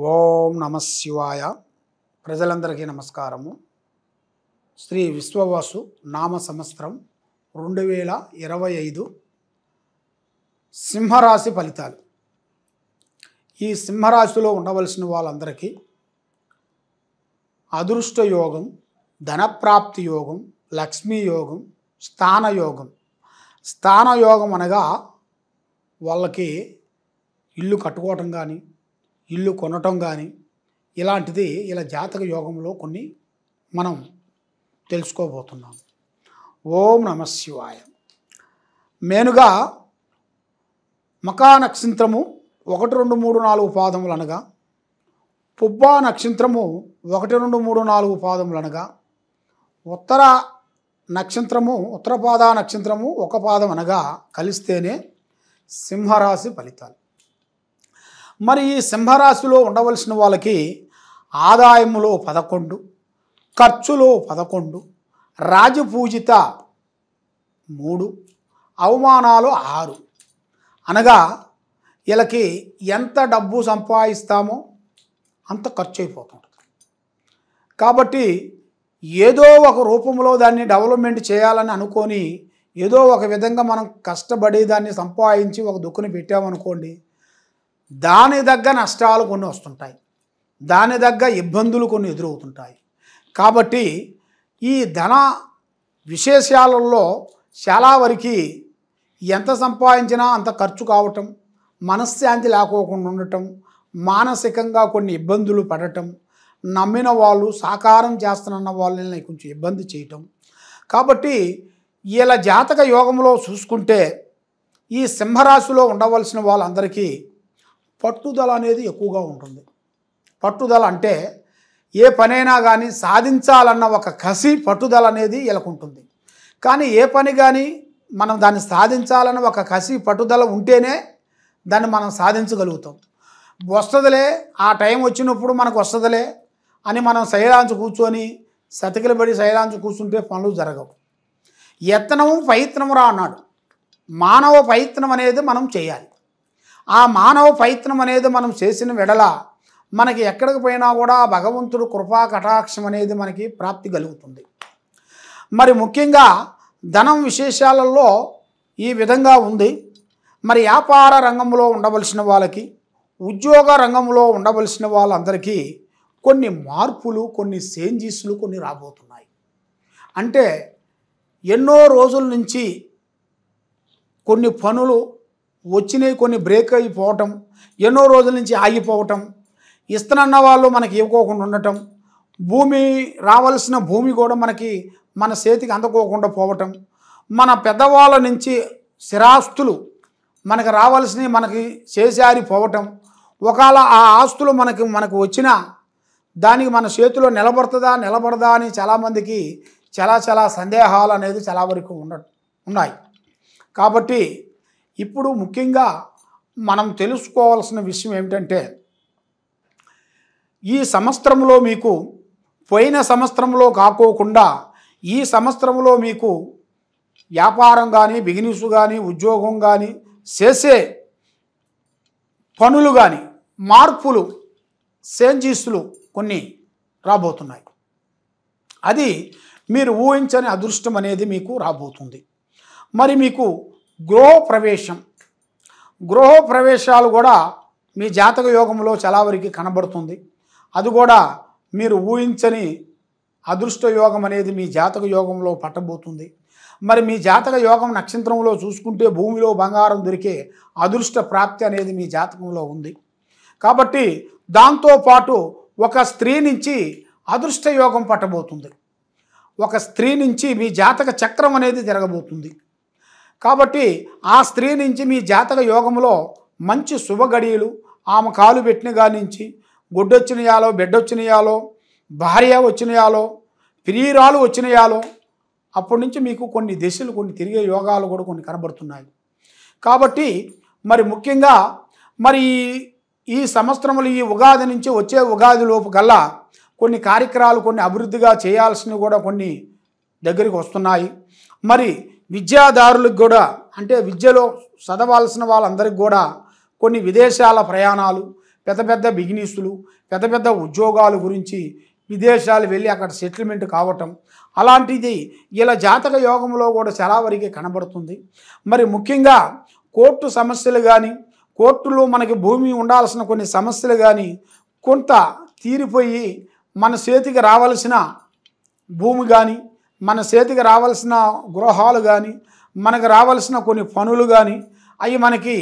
ఓం నమ శివాయ. ప్రజలందరికీ నమస్కారము. శ్రీ విశ్వవాసు నామ సంవత్సరం 2025 సింహరాశి ఫలితాలు. ఈ సింహరాశిలో ఉండవలసిన వాళ్ళందరికీ అదృష్ట యోగం, ధనప్రాప్తి యోగం, లక్ష్మీ యోగం, స్థానయోగం. స్థానయోగం అనగా వాళ్ళకి ఇల్లు కట్టుకోవటం కానీ, ఇల్లు కొనటం కానీ ఇలాంటిది ఇలా జాతక యోగంలో కొన్ని మనం తెలుసుకోబోతున్నాం. ఓం నమ శివాయ. మేనుగా మకా నక్షత్రము 1, 2, 3, 4 పాదములు అనగా, పుబ్బా నక్షత్రము 1, 2, 3, 4 పాదములు అనగా, ఉత్తర నక్షత్రము ఉత్తరపాద నక్షత్రము 1 పాదం అనగా కలిస్తేనే సింహరాశి ఫలితాలు. మరి ఈ సింహరాశిలో ఉండవలసిన వాళ్ళకి ఆదాయములో 11, ఖర్చులో 11, రాజపూజిత 3, అవమానాలు 6 అనగా వీళ్ళకి ఎంత డబ్బు సంపాదిస్తామో అంత ఖర్చు అయిపోతుంటుంది. కాబట్టి ఏదో ఒక రూపంలో దాన్ని డెవలప్మెంట్ చేయాలని అనుకొని ఏదో ఒక విధంగా మనం కష్టపడి దాన్ని సంపాదించి ఒక దుక్కుని పెట్టామనుకోండి, దాని దగ్గ నష్టాలు కొన్ని వస్తుంటాయి, దాని దగ్గ ఇబ్బందులు కొన్ని ఎదురవుతుంటాయి. కాబట్టి ఈ ధన విశేషాలలో చాలా వరకు ఎంత సంపాదించినా అంత ఖర్చు కావటం, మనశ్శాంతి లేకోకుండా ఉండటం, మానసికంగా కొన్ని ఇబ్బందులు పడటం, నమ్మిన వాళ్ళు సాకారం చేస్తున్న వాళ్ళని కొంచెం ఇబ్బంది చేయటం. కాబట్టి ఇలా జాతక యోగంలో చూసుకుంటే ఈ సింహరాశిలో ఉండవలసిన వాళ్ళందరికీ పట్టుదల అనేది ఎక్కువగా ఉంటుంది. పట్టుదల అంటే ఏ పనైనా కానీ సాధించాలన్న ఒక కసి, పట్టుదల అనేది వీళ్ళకు ఉంటుంది. కానీ ఏ పని కానీ మనం దాన్ని సాధించాలన్న ఒక కసి, పట్టుదల ఉంటేనే దాన్ని మనం సాధించగలుగుతాం. వస్తుందిలే, ఆ టైం వచ్చినప్పుడు మనకు వస్తుందిలే అని మనం శైలాంచు కూర్చొని సతికిలబడి శైలాంచు కూర్చుంటే పనులు జరగవు. యత్నము ప్రయత్నము రా అన్నాడు. మానవ ప్రయత్నం అనేది మనం చేయాలి. ఆ మానవ ప్రయత్నం అనేది మనం చేసిన వెడల మనకి ఎక్కడికి పోయినా కూడా భగవంతుడు కృపా కటాక్షం అనేది మనకి ప్రాప్తి కలుగుతుంది. మరి ముఖ్యంగా ధనం విశేషాలలో ఈ విధంగా ఉంది. మరి వ్యాపార రంగంలో ఉండవలసిన వాళ్ళకి, ఉద్యోగ రంగంలో ఉండవలసిన వాళ్ళందరికీ కొన్ని మార్పులు, కొన్ని చేంజెస్లు కొన్ని రాబోతున్నాయి. అంటే ఎన్నో రోజుల నుంచి కొన్ని పనులు వచ్చినాయి, కొన్ని బ్రేక్ అయిపోవటం, ఎన్నో రోజుల నుంచి ఆగిపోవటం, ఇస్తున్న వాళ్ళు మనకి ఇవ్వకోకుండా ఉండటం, భూమి రావాల్సిన భూమి కూడా మన చేతికి అందకోకుండా పోవటం, మన పెద్దవాళ్ళ నుంచి స్థిరాస్తులు మనకు రావాల్సినవి మనకి చేసారిపోవటం, ఒకవేళ ఆ ఆస్తులు మనకు వచ్చిన దానికి మన చేతిలో నిలబడదా అని చాలామందికి చాలా సందేహాలు అనేది చాలా వరకు ఉన్నాయి. కాబట్టి ఇప్పుడు ముఖ్యంగా మనం తెలుసుకోవాల్సిన విషయం ఏమిటంటే, ఈ సంవత్సరంలో మీకు పోయిన సంవత్సరంలో కాకోకుండా ఈ సంవత్సరంలో మీకు వ్యాపారం కానీ, బిజినెస్ కానీ, ఉద్యోగం కానీ, చేసే పనులు కానీ మార్పులు, చేంజెస్లు కొన్ని రాబోతున్నాయి. అది మీరు ఊహించని అదృష్టం అనేది మీకు రాబోతుంది. మరి మీకు గృహ ప్రవేశాలు కూడా మీ జాతక యోగంలో చాలా వరకు కనబడుతుంది. అది కూడా మీరు ఊహించని అదృష్ట యోగం అనేది మీ జాతక యోగంలో పట్టబోతుంది. మరి మీ జాతక యోగం నక్షత్రంలో చూసుకుంటే భూమిలో బంగారం దొరికే అదృష్ట ప్రాప్తి అనేది మీ జాతకంలో ఉంది. కాబట్టి దాంతోపాటు ఒక స్త్రీ నుంచి అదృష్ట యోగం పట్టబోతుంది. ఒక స్త్రీ నుంచి మీ జాతక చక్రం అనేది తిరగబోతుంది. కాబట్టి ఆ స్త్రీ నుంచి మీ జాతక యోగంలో మంచి శుభ గడియలు, ఆమె కాలు పెట్టిన కాడి నుంచి గుడ్డొచ్చినయాలో, బిడ్డొచ్చినయాలో, భార్య వచ్చినయాలో, ప్రియురాలు వచ్చినయాలో, అప్పటి నుంచి మీకు కొన్ని దిశలు, కొన్ని తిరిగే యోగాలు కూడా కొన్ని కనబడుతున్నాయి. కాబట్టి మరి ముఖ్యంగా మరి ఈ సంవత్సరంలో ఈ ఉగాది నుంచి వచ్చే ఉగాది లోపు కల్లా కొన్ని కార్యక్రమాలు, కొన్ని అభివృద్ధిగా చేయాల్సినవి కూడా కొన్ని దగ్గరికి వస్తున్నాయి. మరి విద్యాదారులకు కూడా, అంటే విద్యలో చదవాల్సిన వాళ్ళందరికీ కూడా కొన్ని విదేశాల ప్రయాణాలు, పెద్ద పెద్ద బిజినెస్లు, పెద్ద పెద్ద ఉద్యోగాల గురించి విదేశాలు వెళ్ళి అక్కడ సెటిల్మెంట్ కావటం అలాంటిది ఇలా జాతక యోగంలో కూడా చాలా వరకు కనబడుతుంది. మరి ముఖ్యంగా కోర్టు సమస్యలు కానీ, కోర్టులో మనకి భూమి ఉండాల్సిన కొన్ని సమస్యలు కానీ కొంత తీరిపోయి మన చేతికి రావాల్సిన భూమి కానీ, మన చేతికి రావాల్సిన గృహాలు కానీ, మనకు రావాల్సిన కొన్ని పనులు కానీ అవి మనకి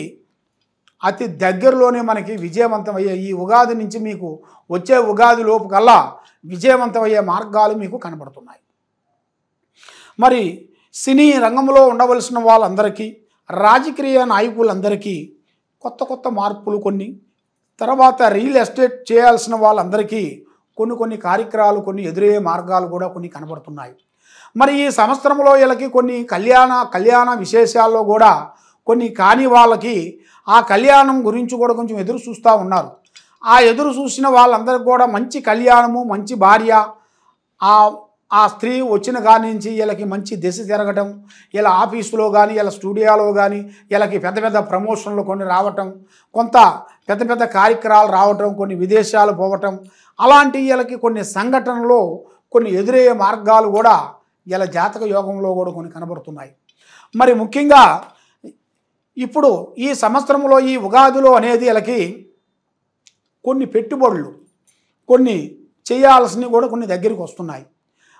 అతి దగ్గరలోనే మనకి విజయవంతమయ్యే ఈ ఉగాది నుంచి మీకు వచ్చే ఉగాది లోపు కల్లా విజయవంతమయ్యే మార్గాలు మీకు కనబడుతున్నాయి. మరి సినీ రంగంలో ఉండవలసిన వాళ్ళందరికీ, రాజకీయ నాయకులందరికీ కొత్త కొత్త మార్పులు కొన్ని, తర్వాత రియల్ ఎస్టేట్ చేయాల్సిన వాళ్ళందరికీ కొన్ని కార్యక్రమాలు, కొన్ని ఎదురయ్యే మార్గాలు కూడా కొన్ని కనబడుతున్నాయి. మరి ఈ సంవత్సరంలో వీళ్ళకి కొన్ని కళ్యాణ విశేషాల్లో కూడా కొన్ని కాని వాళ్ళకి ఆ కళ్యాణం గురించి కూడా కొంచెం ఎదురు చూస్తూ ఉన్నారు. ఆ ఎదురు చూసిన వాళ్ళందరికీ కూడా మంచి కళ్యాణము, మంచి భార్య, ఆ స్త్రీ వచ్చిన కాడి నుంచి వీళ్ళకి మంచి దిశ తిరగటం, ఇలా ఆఫీసులో కానీ, ఇలా స్టూడియోలో కానీ వీళ్ళకి పెద్ద పెద్ద ప్రమోషన్లు కొన్ని రావటం, కొంత పెద్ద పెద్ద కార్యక్రమాలు రావటం, కొన్ని విదేశాలు పోవటం, అలాంటి వీళ్ళకి కొన్ని సంఘటనలో కొన్ని ఎదురయ్యే మార్గాలు కూడా ఇలా జాతక యోగంలో కూడా కొన్ని కనబడుతున్నాయి. మరి ముఖ్యంగా ఇప్పుడు ఈ సంవత్సరంలో ఈ ఉగాదిలో అనేది వీళ్ళకి కొన్ని పెట్టుబడులు, కొన్ని చేయాల్సినవి కూడా కొన్ని దగ్గరికి వస్తున్నాయి.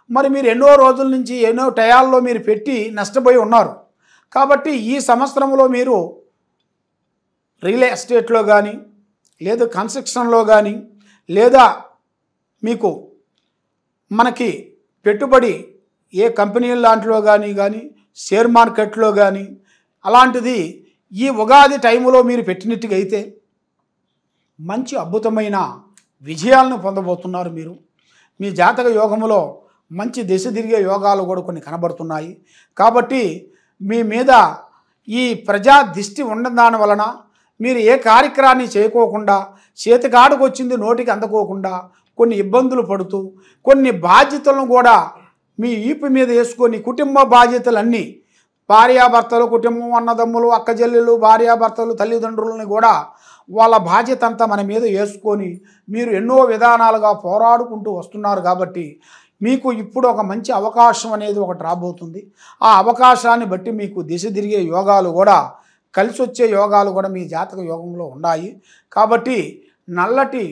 మరి మీరు ఎన్నో రోజుల నుంచి ఎన్నో టయాల్లో మీరు పెట్టి నష్టపోయి ఉన్నారు. కాబట్టి ఈ సంవత్సరంలో మీరు రియల్ ఎస్టేట్లో కానీ, లేదా కన్స్ట్రక్షన్లో కానీ, లేదా మీకు మనకి పెట్టుబడి ఏ కంపెనీల దాంట్లో కానీ షేర్ మార్కెట్లో కానీ అలాంటిది ఈ ఉగాది టైంలో మీరు పెట్టినట్టుగా అయితే మంచి అద్భుతమైన విజయాలను పొందబోతున్నారు. మీరు మీ జాతక యోగములో మంచి దిశ తిరిగే యోగాలు కూడా కొన్ని కనబడుతున్నాయి. కాబట్టి మీ మీద ఈ ప్రజా దిష్టి ఉండదాని వలన మీరు ఏ కార్యక్రమాన్ని చేయకోకుండా, చేతికాడుకు వచ్చింది నోటికి అందుకోకుండా కొన్ని ఇబ్బందులు పడుతూ, కొన్ని బాధ్యతలను కూడా మీ ఈపు మీద వేసుకొని కుటుంబ బాధ్యతలన్నీ భార్యాభర్తలు, కుటుంబం, అన్నదమ్ములు, అక్కచెల్లెలు, భార్యాభర్తలు, తల్లిదండ్రులని కూడా వాళ్ళ బాధ్యత అంతా మన మీద వేసుకొని మీరు ఎన్నో విధానాలుగా పోరాడుకుంటూ వస్తున్నారు. కాబట్టి మీకు ఇప్పుడు ఒక మంచి అవకాశం అనేది ఒకటి రాబోతుంది. ఆ అవకాశాన్ని బట్టి మీకు దిశ తిరిగే యోగాలు కూడా, కలిసి వచ్చే యోగాలు కూడా మీ జాతక యోగంలో ఉన్నాయి. కాబట్టి నల్లటి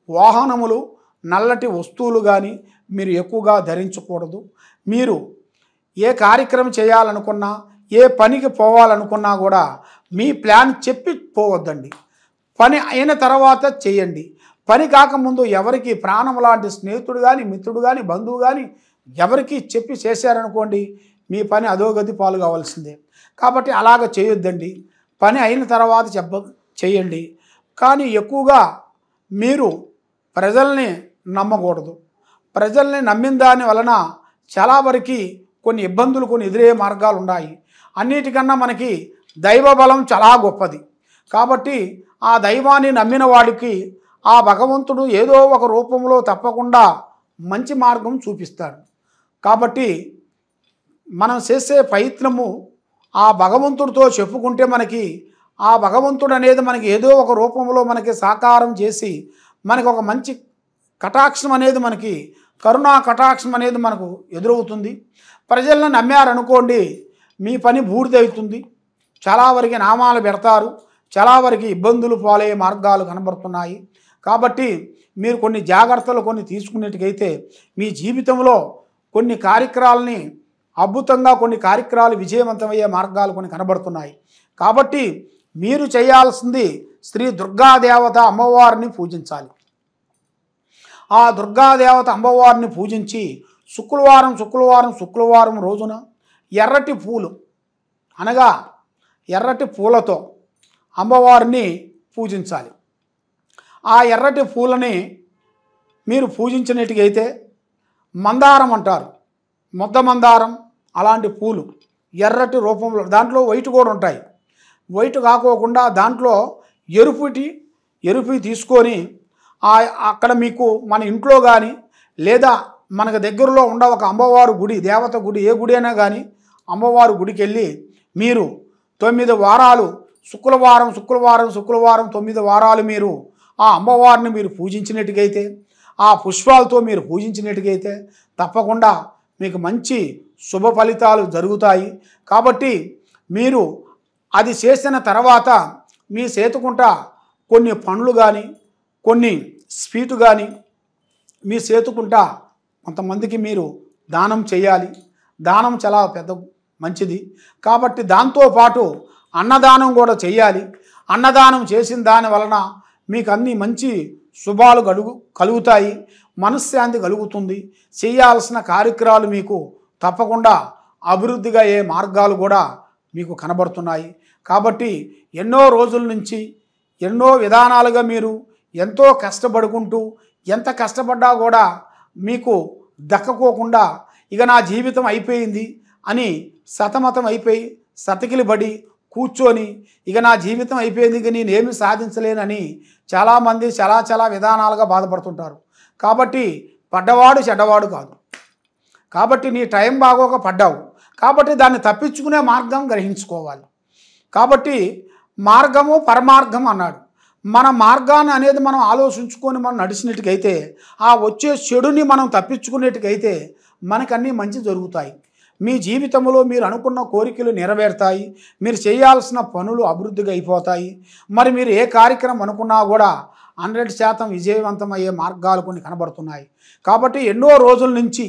వాహనములు, నల్లటి వస్తువులు కానీ మీరు ఎక్కువగా ధరించకూడదు. మీరు ఏ కార్యక్రమం చేయాలనుకున్నా, ఏ పనికి పోవాలనుకున్నా కూడా మీ ప్లాన్ చెప్పి పోవద్దండి. పని అయిన తర్వాత చేయండి. పని కాకముందు ఎవరికి ప్రాణం లాంటి స్నేహితుడు కానీ, మిత్రుడు కానీ, బంధువు కానీ ఎవరికి చెప్పి చేశారనుకోండి మీ పని అధోగతి పాలు కావాల్సిందే. కాబట్టి అలాగ చేయొద్దండి. పని అయిన తర్వాత చేయండి. కానీ ఎక్కువగా మీరు ప్రజల్ని నమ్మకూడదు. ప్రజల్ని నమ్మిన దాని వలన చాలా వరకు కొన్ని ఇబ్బందులు, కొన్ని ఎదురయ్యే మార్గాలు ఉన్నాయి. అన్నిటికన్నా మనకి దైవ బలం చాలా గొప్పది. కాబట్టి ఆ దైవాన్ని నమ్మిన వాడికి ఆ భగవంతుడు ఏదో ఒక రూపంలో తప్పకుండా మంచి మార్గం చూపిస్తాడు. కాబట్టి మనం చేసే ప్రయత్నము ఆ భగవంతుడితో చెప్పుకుంటే మనకి ఆ భగవంతుడు అనేది మనకి ఏదో ఒక రూపంలో మనకి సాకారం చేసి మనకు ఒక మంచి కటాక్షం అనేది, మనకి కరుణా కటాక్షం అనేది మనకు ఎదురవుతుంది. ప్రజలను నమ్మారనుకోండి మీ పని బూడిదవుతుంది. చాలా వరకు నామాలు పెడతారు, చాలా వరకు ఇబ్బందులు పాలయ్యే మార్గాలు కనబడుతున్నాయి. కాబట్టి మీరు కొన్ని జాగ్రత్తలు కొన్ని తీసుకునేట్టుకైతే మీ జీవితంలో కొన్ని కార్యక్రమాలని అద్భుతంగా, కొన్ని కార్యక్రమాలు విజయవంతమయ్యే మార్గాలు కొన్ని కనబడుతున్నాయి. కాబట్టి మీరు చేయాల్సింది శ్రీ దుర్గాదేవత అమ్మవారిని పూజించాలి. ఆ దుర్గాదేవత అమ్మవారిని పూజించి శుక్రవారం రోజున ఎర్రటి పూలు, అనగా ఎర్రటి పూలతో అమ్మవారిని పూజించాలి. ఆ ఎర్రటి పూలని మీరు పూజించినట్టుగైతే మందారం అంటారు, ముద్ద మందారం, అలాంటి పూలు ఎర్రటి రూపంలో, దాంట్లో వైట్ కూడా ఉంటాయి. వైట్ కాకోకుండా దాంట్లో ఎరుపు తీసుకొని అక్కడ మీకు మన ఇంట్లో కానీ, లేదా మనకు దగ్గరలో ఉండ ఒక అమ్మవారు గుడి, దేవత గుడి, ఏ గుడి అయినా కానీ అమ్మవారు గుడికి వెళ్ళి మీరు 9 వారాలు శుక్రవారం 9 వారాలు మీరు ఆ అమ్మవారిని మీరు పూజించినట్టుగైతే, ఆ పుష్పాలతో మీరు పూజించినట్టుగైతే తప్పకుండా మీకు మంచి శుభ ఫలితాలు జరుగుతాయి. కాబట్టి మీరు అది చేసిన తర్వాత మీ చేతుకుంట కొన్ని పండ్లు కానీ, కొన్ని స్వీటు కానీ మీ చేతుకుంట కొంతమందికి మీరు దానం చేయాలి. దానం చాలా పెద్ద మంచిది. కాబట్టి దాంతోపాటు అన్నదానం కూడా చేయాలి. అన్నదానం చేసిన దాని వలన మీకు అన్ని మంచి శుభాలు కలుగుతాయి, మనశ్శాంతి కలుగుతుంది. చేయాల్సిన కార్యక్రమాలు మీకు తప్పకుండా అభివృద్ధిగా అయ్యే మార్గాలు కూడా మీకు కనబడుతున్నాయి. కాబట్టి ఎన్నో రోజుల నుంచి ఎన్నో విధానాలుగా మీరు ఎంతో కష్టపడుకుంటూ ఎంత కష్టపడ్డా కూడా మీకు దక్కకోకుండా ఇక నా జీవితం అయిపోయింది అని సతమతం అయిపోయి సతికిలిబడి కూర్చొని ఇక నా జీవితం అయిపోయింది, ఇక నేనేమి సాధించలేనని చాలామంది చాలా విధానాలుగా బాధపడుతుంటారు. కాబట్టి పడ్డవాడు చెడ్డవాడు కాదు. కాబట్టి నీ టైం బాగోక పడ్డావు, కాబట్టి దాన్ని తప్పించుకునే మార్గం గ్రహించుకోవాలి. కాబట్టి మార్గము పరమార్గం అన్నాడు. మన మార్గాన్ని అనేది మనం ఆలోచించుకొని మనం నడిచినట్టుకైతే, ఆ వచ్చే చెడుని మనం తప్పించుకునేట్టుకైతే మనకన్నీ మంచి జరుగుతాయి. మీ జీవితంలో మీరు అనుకున్న కోరికలు నెరవేరుతాయి. మీరు చేయాల్సిన పనులు అభివృద్ధిగా అయిపోతాయి. మరి మీరు ఏ కార్యక్రమం అనుకున్నా కూడా 100% విజయవంతమయ్యే మార్గాలు కొన్ని కనబడుతున్నాయి. కాబట్టి ఎన్నో రోజుల నుంచి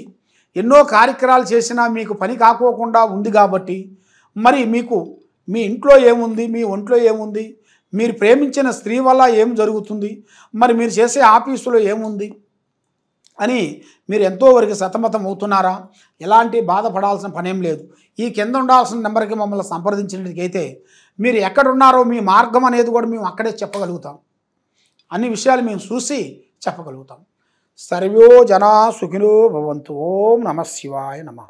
ఎన్నో కార్యక్రమాలు చేసినా మీకు పని కాకోకుండా ఉంది. కాబట్టి మరి మీకు మీ ఇంట్లో ఏముంది, మీ ఒంట్లో ఏముంది, మీరు ప్రేమించిన స్త్రీ వల్ల ఏం జరుగుతుంది, మరి మీరు చేసే ఆఫీసులో ఏముంది అని మీరు ఎంతో వరకు సతమతం అవుతున్నారా? ఎలాంటి బాధపడాల్సిన పనేం లేదు. ఈ కింద ఉండాల్సిన నెంబర్కి మమ్మల్ని సంప్రదించినట్లయితే మీరు ఎక్కడున్నారో మీ మార్గం అనేది కూడా మేము అక్కడే చెప్పగలుగుతాం. అన్ని విషయాలు మేము చూసి చెప్పగలుగుతాం. సర్వో జనా సుఖినో భవంతు. ఓం నమః శివాయ నమః.